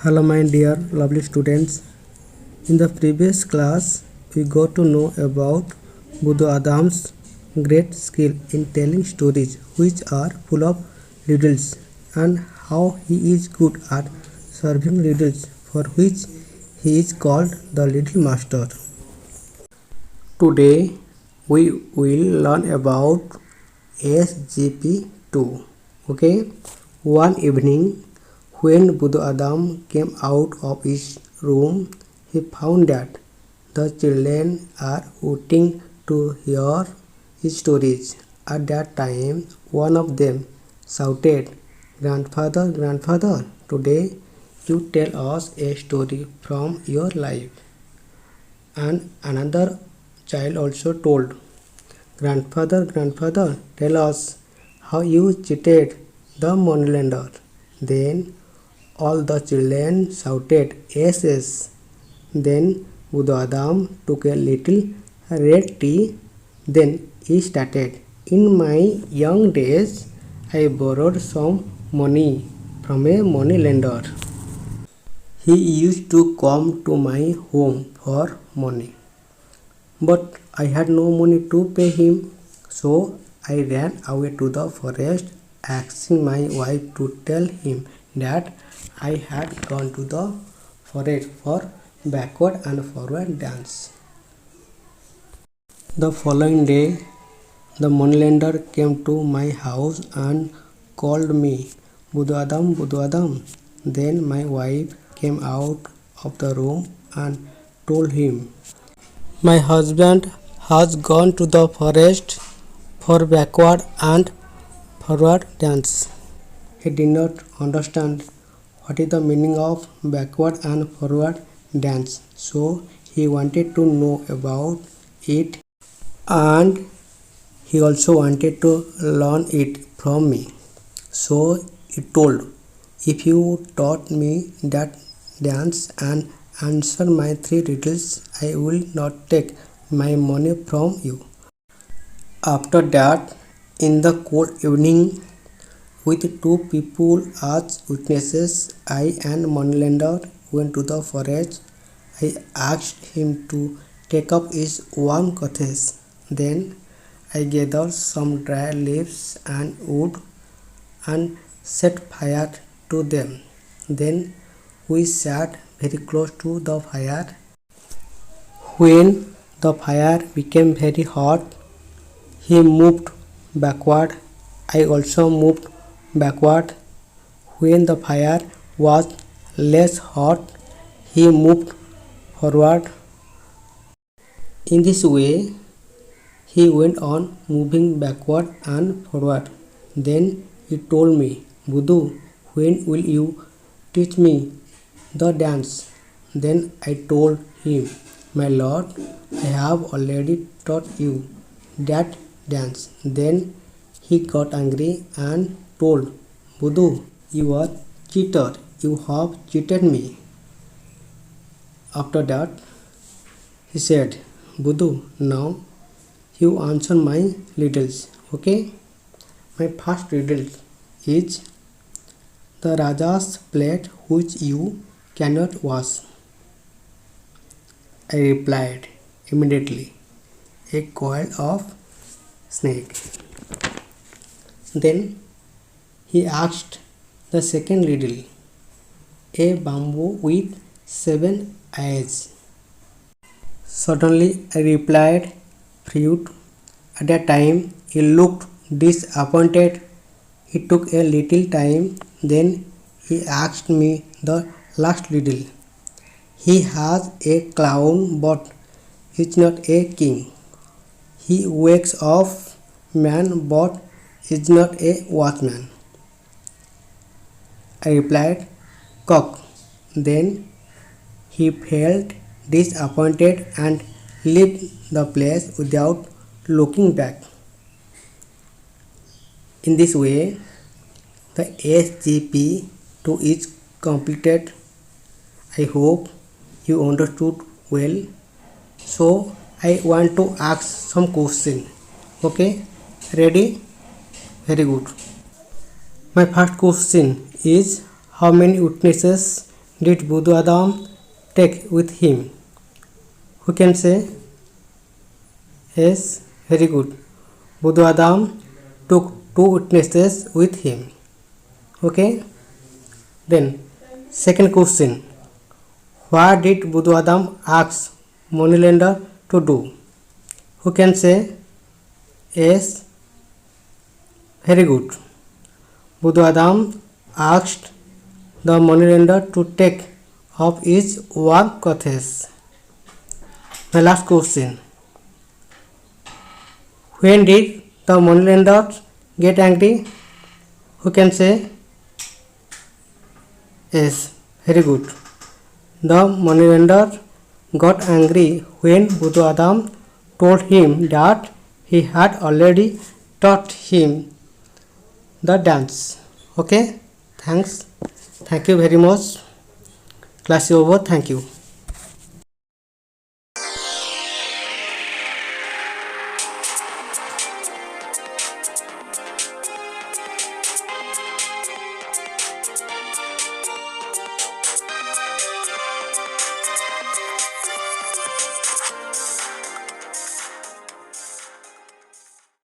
Hello my dear lovely students. In the previous class we got to know about Buddha Adam's great skill in telling stories which are full of riddles and how he is good at solving riddles, for which he is called the Little Master. Today we will learn about SGP2. Okay, one evening when Buddha Adam came out of his room, he found that the children are waiting to hear his stories. At that time, one of them shouted, "Grandfather, grandfather, today you tell us a story from your life." And another child also told, "Grandfather, grandfather, tell us how you cheated the moneylender." Then all the children shouted, "Yes, yes." Then Buddha Adam took a little red tea. Then he started, "In my young days, I borrowed some money from a moneylender. He used to come to my home for money. But I had no money to pay him, so I ran away to the forest, asking my wife to tell him that I had gone to the forest for backward and forward dance." The following day, the moneylender came to my house and called me, "Buddha Adam, Buddha Adam." Then my wife came out of the room and told him, "My husband has gone to the forest for backward and forward dance." He did not understand what is the meaning of backward and forward dance, so he wanted to know about it, and he also wanted to learn it from me. So he told, "If you taught me that dance and answer my 3 riddles, I will not take my money from you." After that, in the cold evening, with 2 people as witnesses, I and moneylender went to the forest. I asked him to take up his warm clothes. Then I gathered some dry leaves and wood and set fire to them. Then we sat very close to the fire. When the fire became very hot, he moved backward. I also moved backward. When the fire was less hot, he moved forward. In this way, he went on moving backward and forward. Then he told me, "Buddha, when will you teach me the dance?" Then I told him, "My lord, I have already taught you that dance." Then he got angry and told, "Buddha, you are cheater. You have cheated me." After that, he said, "Buddha, now you answer my riddles, okay?" My first riddle is, "The Raja's plate which you cannot wash." I replied immediately, "A coil of snake." Then he asked the second riddle, "A bamboo with 7 eyes." Suddenly I replied, "Fruit." At that time he looked disappointed. It took a little time. Then he asked me the last riddle. "He has a crown but is not a king. He wakes up man but is not a watchman." I replied, "Cock." Then he felt disappointed and left the place without looking back. In this way, the SGP2 is completed. I hope you understood well. So I want to ask some question. Okay, ready? Very good. My first question is, how many witnesses did Buddha Adam take with him? Who can say? Yes, very good. Buddha Adam took two witnesses with him. Okay. Then second question. What did Buddha Adam ask moneylender to do? Who can say? Yes, very good. Buddha Adam asked the moneylender to take off his work clothes. The last question. When did the moneylender get angry? Who can say? Yes, very good. The moneylender got angry when Buddha Adam told him that he had already taught him the dance. Okay, thanks. Thank you very much. Class is over. Thank you.